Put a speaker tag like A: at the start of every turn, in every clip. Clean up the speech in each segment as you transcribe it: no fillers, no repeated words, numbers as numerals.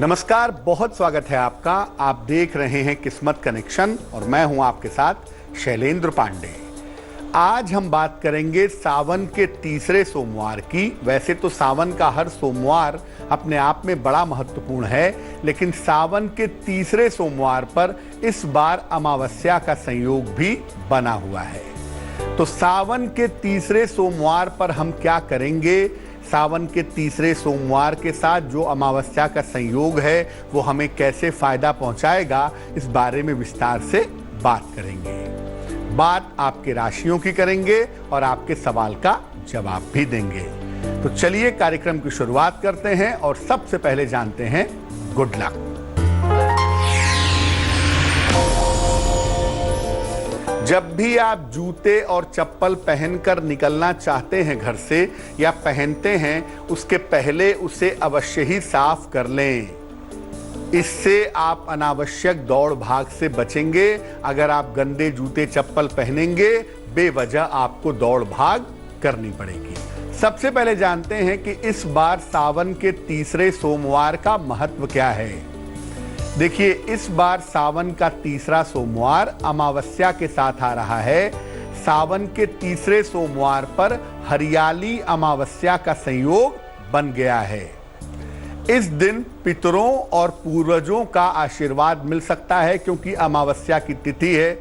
A: नमस्कार, बहुत स्वागत है आपका। आप देख रहे हैं किस्मत कनेक्शन और मैं हूं आपके साथ शैलेंद्र पांडे। आज हम बात करेंगे सावन के तीसरे सोमवार की। वैसे तो सावन का हर सोमवार अपने आप में बड़ा महत्वपूर्ण है, लेकिन सावन के तीसरे सोमवार पर इस बार अमावस्या का संयोग भी बना हुआ है। तो सावन के तीसरे सोमवार पर हम क्या करेंगे, सावन के तीसरे सोमवार के साथ जो अमावस्या का संयोग है वो हमें कैसे फायदा पहुंचाएगा, इस बारे में विस्तार से बात करेंगे। बात आपके राशियों की करेंगे और आपके सवाल का जवाब भी देंगे। तो चलिए कार्यक्रम की शुरुआत करते हैं और सबसे पहले जानते हैं गुड लक। जब भी आप जूते और चप्पल पहनकर निकलना चाहते हैं घर से या पहनते हैं, उसके पहले उसे अवश्य ही साफ कर लें। इससे आप अनावश्यक दौड़ भाग से बचेंगे। अगर आप गंदे जूते चप्पल पहनेंगे, बेवजह आपको दौड़ भाग करनी पड़ेगी। सबसे पहले जानते हैं कि इस बार सावन के तीसरे सोमवार का महत्व क्या है। देखिए, इस बार सावन का तीसरा सोमवार अमावस्या के साथ आ रहा है। सावन के तीसरे सोमवार पर हरियाली अमावस्या का संयोग बन गया है। इस दिन पितरों और पूर्वजों का आशीर्वाद मिल सकता है, क्योंकि अमावस्या की तिथि है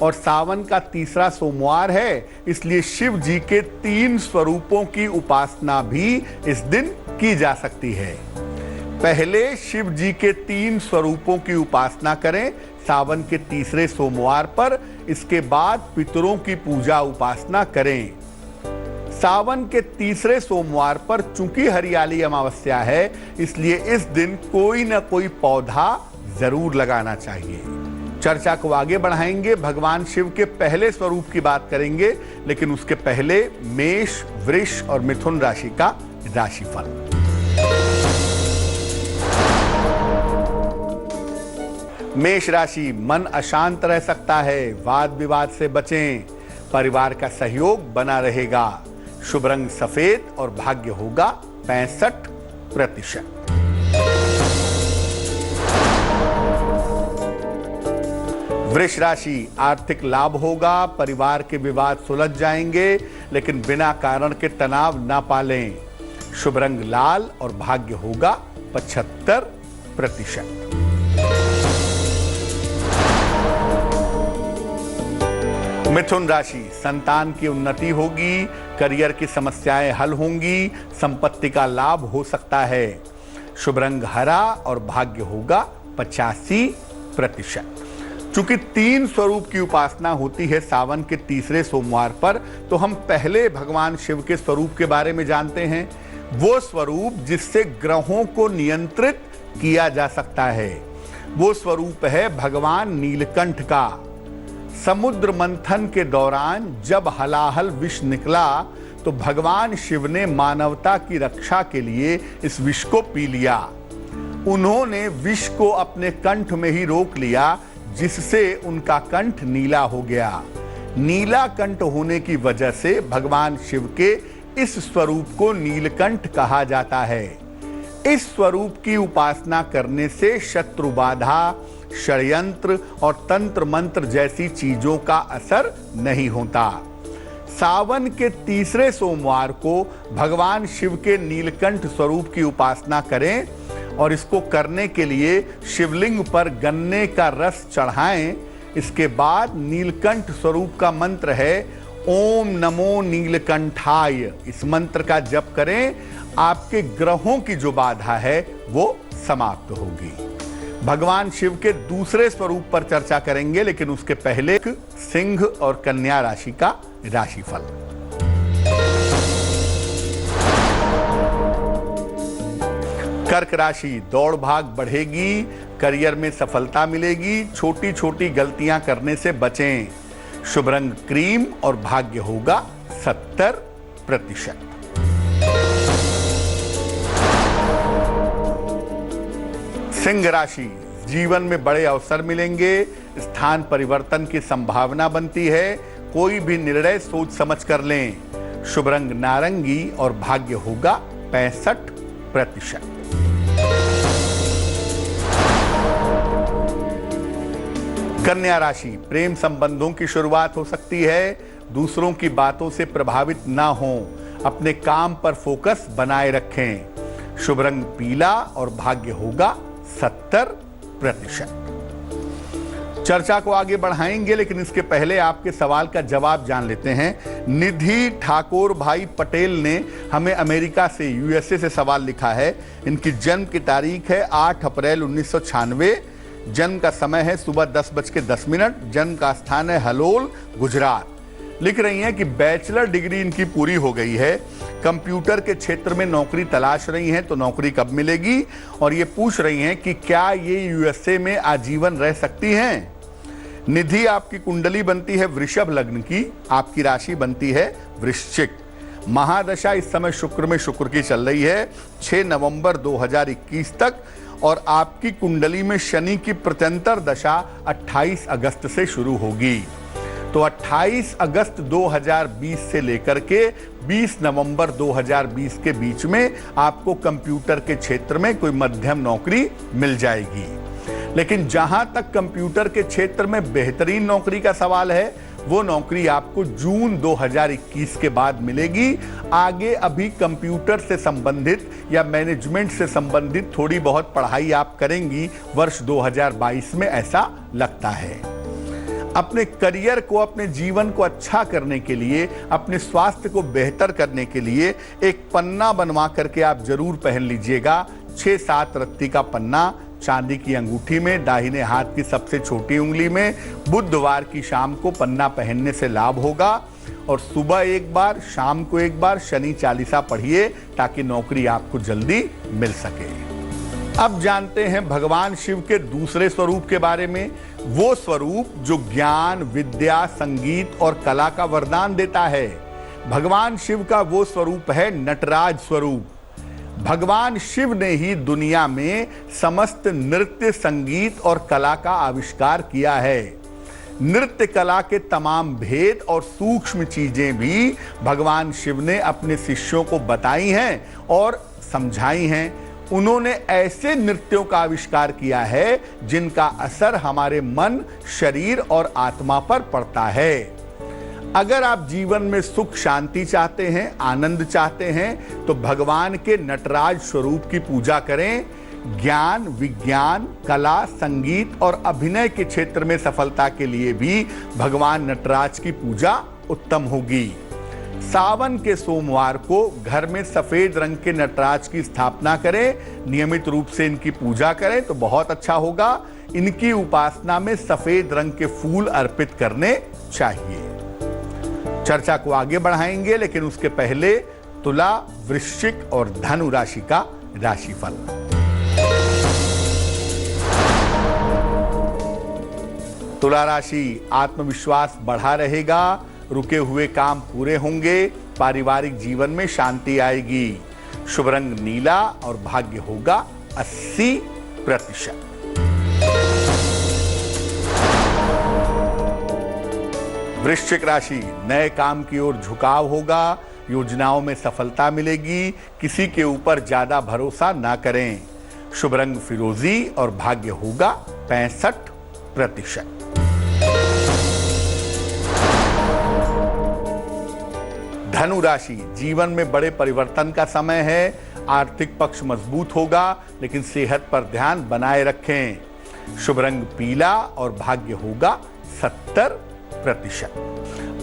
A: और सावन का तीसरा सोमवार है, इसलिए शिव जी के 3 स्वरूपों की उपासना भी इस दिन की जा सकती है। पहले शिव जी के 3 स्वरूपों की उपासना करें सावन के तीसरे सोमवार पर। इसके बाद पितरों की पूजा उपासना करें। सावन के तीसरे सोमवार पर चूंकि हरियाली अमावस्या है, इसलिए इस दिन कोई न कोई पौधा जरूर लगाना चाहिए। चर्चा को आगे बढ़ाएंगे, भगवान शिव के पहले स्वरूप की बात करेंगे, लेकिन उसके पहले मेष, वृष और मिथुन राशि का राशिफल। मेष राशि, मन अशांत रह सकता है, वाद विवाद से बचें। परिवार का सहयोग बना रहेगा। शुभ रंग सफेद और भाग्य होगा 65%। वृष राशि, आर्थिक लाभ होगा, परिवार के विवाद सुलझ जाएंगे, लेकिन बिना कारण के तनाव ना पालें। शुभ रंग लाल और भाग्य होगा 75%। मिथुन राशि, संतान की उन्नति होगी, करियर की समस्याएं हल होंगी, संपत्ति का लाभ हो सकता है। शुभ रंग हरा और भाग्य होगा 85%। चूंकि 3 स्वरूप की उपासना होती है सावन के तीसरे सोमवार पर, तो हम पहले भगवान शिव के स्वरूप के बारे में जानते हैं। वो स्वरूप जिससे ग्रहों को नियंत्रित किया जा सकता है, वो स्वरूप है भगवान नीलकंठ का। समुद्र मंथन के दौरान जब हलाहल विष निकला, तो भगवान शिव ने मानवता की रक्षा के लिए इस विष को पी लिया। उन्होंने विष को अपने कंठ में ही रोक लिया, जिससे उनका कंठ नीला हो गया। नीला कंठ होने की वजह से भगवान शिव के इस स्वरूप को नीलकंठ कहा जाता है। इस स्वरूप की उपासना करने से शत्रु बाधा, षड्यंत्र और तंत्र मंत्र जैसी चीजों का असर नहीं होता। सावन के तीसरे सोमवार को भगवान शिव के नीलकंठ स्वरूप की उपासना करें और इसको करने के लिए शिवलिंग पर गन्ने का रस चढ़ाएं। इसके बाद नीलकंठ स्वरूप का मंत्र है ओम नमो नीलकंठाय। इस मंत्र का जप करें, आपके ग्रहों की जो बाधा है वो समाप्त होगी। भगवान शिव के दूसरे स्वरूप पर चर्चा करेंगे, लेकिन उसके पहले सिंह और कन्या राशि का राशिफल। कर्क राशि, दौड़ भाग बढ़ेगी, करियर में सफलता मिलेगी, छोटी छोटी गलतियां करने से बचें। शुभ रंग क्रीम और भाग्य होगा 70%। सिंह राशि, जीवन में बड़े अवसर मिलेंगे, स्थान परिवर्तन की संभावना बनती है। कोई भी निर्णय सोच समझ कर लें। शुभ रंग नारंगी और भाग्य होगा 65%। कन्या राशि, प्रेम संबंधों की शुरुआत हो सकती है। दूसरों की बातों से प्रभावित ना हो, अपने काम पर फोकस बनाए रखें। शुभ रंग पीला और भाग्य होगा 70%। चर्चा को आगे बढ़ाएंगे, लेकिन इसके पहले आपके सवाल का जवाब जान लेते हैं। निधि ठाकुर भाई पटेल ने हमें अमेरिका से, यूएसए से सवाल लिखा है। इनकी जन्म की तारीख है 8 अप्रैल 1996। जन्म का समय है सुबह 10:10। जन्म का स्थान है हलोल, गुजरात। लिख रही हैं कि बैचलर डिग्री इनकी पूरी हो गई है। कंप्यूटर के क्षेत्र में नौकरी तलाश रही हैं, तो नौकरी कब मिलेगी? और ये पूछ रही हैं कि क्या ये यूएसए में आजीवन रह सकती हैं? निधि, आपकी कुंडली बनती है वृषभ लग्न की, आपकी राशि बनती है वृश्चिक। महादशा इस समय शुक्र में शुक्र की चल रही है 6 नवंबर 2021 तक, और आपकी कुंडली में शनि की प्रत्यंतर दशा 28 अगस्त से शुरू होगी। तो 28 अगस्त 2020 से लेकर के 20 नवंबर 2020 के बीच में आपको कंप्यूटर के क्षेत्र में कोई मध्यम नौकरी मिल जाएगी। लेकिन जहां तक कंप्यूटर के क्षेत्र में बेहतरीन नौकरी का सवाल है, वो नौकरी आपको जून 2021 के बाद मिलेगी। आगे अभी कंप्यूटर से संबंधित या मैनेजमेंट से संबंधित थोड़ी बहुत पढ़ाई आप करेंगी वर्ष 2022 में, ऐसा लगता है। अपने करियर को, अपने जीवन को अच्छा करने के लिए, अपने स्वास्थ्य को बेहतर करने के लिए एक पन्ना बनवा करके आप जरूर पहन लीजिएगा। 6-7 रत्ती का पन्ना चांदी की अंगूठी में, दाहिने हाथ की सबसे छोटी उंगली में। बुधवार की शाम को पन्ना पहनने से लाभ होगा। और सुबह एक बार, शाम को एक बार शनि चालीसा पढ़िए, ताकि नौकरी आपको जल्दी मिल सके। अब जानते हैं भगवान शिव के दूसरे स्वरूप के बारे में। वो स्वरूप जो ज्ञान, विद्या, संगीत और कला का वरदान देता है। भगवान शिव का वो स्वरूप है नटराज स्वरूप। भगवान शिव ने ही दुनिया में समस्त नृत्य, संगीत और कला का आविष्कार किया है। नृत्य कला के तमाम भेद और सूक्ष्म चीजें भी भगवान शिव ने अपने शिष्यों को बताई हैं और समझाई हैं। उन्होंने ऐसे नृत्यों का आविष्कार किया है जिनका असर हमारे मन, शरीर और आत्मा पर पड़ता है। अगर आप जीवन में सुख, शांति चाहते हैं, आनंद चाहते हैं, तो भगवान के नटराज स्वरूप की पूजा करें। ज्ञान, विज्ञान, कला, संगीत और अभिनय के क्षेत्र में सफलता के लिए भी भगवान नटराज की पूजा उत्तम होगी। सावन के सोमवार को घर में सफेद रंग के नटराज की स्थापना करें, नियमित रूप से इनकी पूजा करें तो बहुत अच्छा होगा। इनकी उपासना में सफेद रंग के फूल अर्पित करने चाहिए। चर्चा को आगे बढ़ाएंगे, लेकिन उसके पहले तुला, वृश्चिक और धनु राशि का राशिफल। तुला राशि, आत्मविश्वास बढ़ा रहेगा, रुके हुए काम पूरे होंगे, पारिवारिक जीवन में शांति आएगी। शुभ रंग नीला और भाग्य होगा 80%। वृश्चिक राशि, नए काम की ओर झुकाव होगा, योजनाओं में सफलता मिलेगी, किसी के ऊपर ज्यादा भरोसा ना करें। शुभ रंग फिरोजी और भाग्य होगा 65%। धनु राशि, जीवन में बड़े परिवर्तन का समय है। आर्थिक पक्ष मजबूत होगा, लेकिन सेहत पर ध्यान बनाए रखें। शुभ रंग पीला और भाग्य होगा 70%।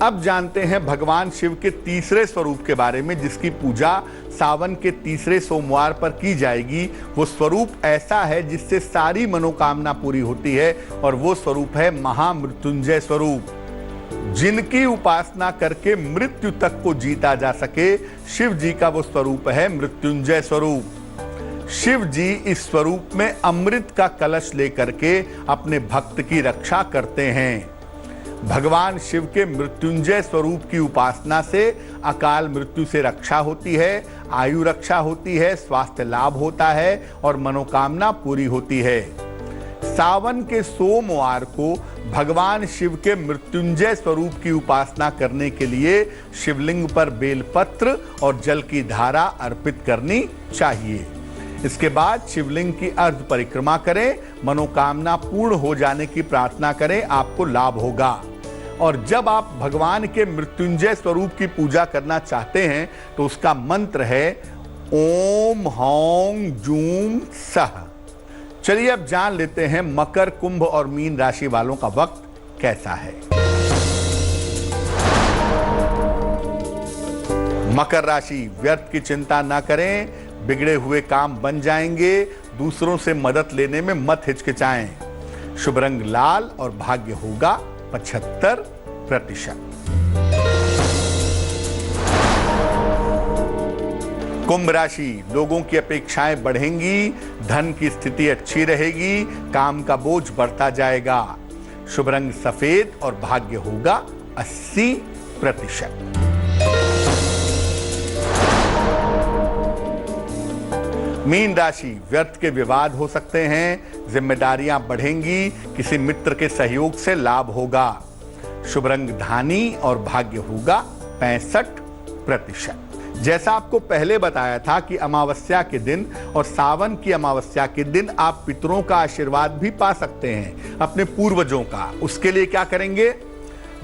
A: अब जानते हैं भगवान शिव के तीसरे स्वरूप के बारे में, जिसकी पूजा सावन के तीसरे सोमवार पर की जाएगी। वो स्वरूप ऐसा है जिससे सारी मनोकामना पूरी होती है, और वो स्वरूप है महामृत्युंजय स्वरूप। जिनकी उपासना करके मृत्यु तक को जीता जा सके, शिव जी का वो स्वरूप है मृत्युंजय स्वरूप। शिव जी इस स्वरूप में अमृत का कलश लेकर के अपने भक्त की रक्षा करते हैं। भगवान शिव के मृत्युंजय स्वरूप की उपासना से अकाल मृत्यु से रक्षा होती है, आयु रक्षा होती है, स्वास्थ्य लाभ होता है और मनोकामना पूरी होती है। सावन के सोमवार को भगवान शिव के मृत्युंजय स्वरूप की उपासना करने के लिए शिवलिंग पर बेलपत्र और जल की धारा अर्पित करनी चाहिए। इसके बाद शिवलिंग की अर्ध परिक्रमा करें, मनोकामना पूर्ण हो जाने की प्रार्थना करें, आपको लाभ होगा। और जब आप भगवान के मृत्युंजय स्वरूप की पूजा करना चाहते हैं तो उसका मंत्र है ओम हौं जूम सह। चलिए अब जान लेते हैं मकर, कुंभ और मीन राशि वालों का वक्त कैसा है। मकर राशि, व्यर्थ की चिंता ना करें, बिगड़े हुए काम बन जाएंगे। दूसरों से मदद लेने में मत हिचकिचाएं। शुभ रंग लाल और भाग्य होगा 75%। कुंभ राशि, लोगों की अपेक्षाएं बढ़ेंगी, धन की स्थिति अच्छी रहेगी, काम का बोझ बढ़ता जाएगा। शुभ रंग सफेद और भाग्य होगा 80%। मीन राशि, व्यर्थ के विवाद हो सकते हैं, जिम्मेदारियां बढ़ेंगी, किसी मित्र के सहयोग से लाभ होगा। शुभ रंग धानी और भाग्य होगा 65%। जैसा आपको पहले बताया था कि अमावस्या के दिन और सावन की अमावस्या के दिन आप पितरों का आशीर्वाद भी पा सकते हैं, अपने पूर्वजों का। उसके लिए क्या करेंगे,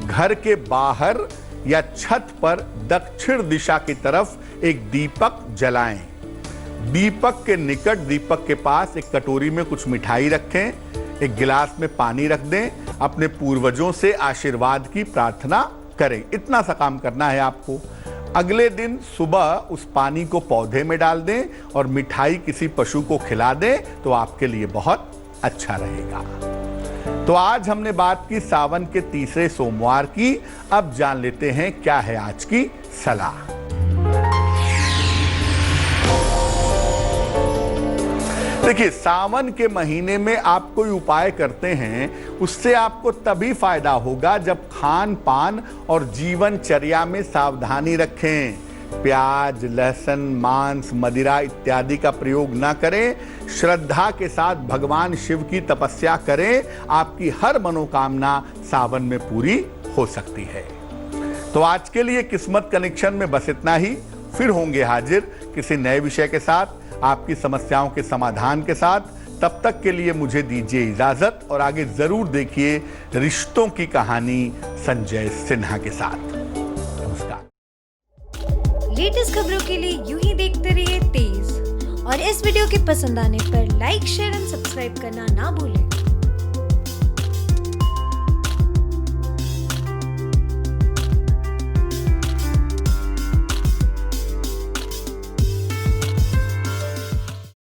A: घर के बाहर या छत पर दक्षिण दिशा की तरफ एक दीपक जलाएं। दीपक के निकट, दीपक के पास एक कटोरी में कुछ मिठाई रखें, एक गिलास में पानी रख दें, अपने पूर्वजों से आशीर्वाद की प्रार्थना करें। इतना सा काम करना है आपको। अगले दिन सुबह उस पानी को पौधे में डाल दें और मिठाई किसी पशु को खिला दें तो आपके लिए बहुत अच्छा रहेगा। तो आज हमने बात की सावन के तीसरे सोमवार की। अब जान लेते हैं क्या है आज की सलाह। देखिए, सावन के महीने में आप कोई उपाय करते हैं, उससे आपको तभी फायदा होगा जब खान पान और जीवनचर्या में सावधानी रखें। प्याज, लहसुन, मांस, मदिरा इत्यादि का प्रयोग न करें। श्रद्धा के साथ भगवान शिव की तपस्या करें। आपकी हर मनोकामना सावन में पूरी हो सकती है। तो आज के लिए किस्मत कनेक्शन में बस इतना ही। फिर होंगे हाजिर किसी नए विषय के साथ, आपकी समस्याओं के समाधान के साथ। तब तक के लिए मुझे दीजिए इजाजत और आगे जरूर देखिए रिश्तों की कहानी संजय सिन्हा के साथ। नमस्कार।
B: लेटेस्ट खबरों के लिए यूं ही देखते रहिए तेज, और इस वीडियो के पसंद आने पर लाइक, शेयर एंड सब्सक्राइब करना ना भूलें।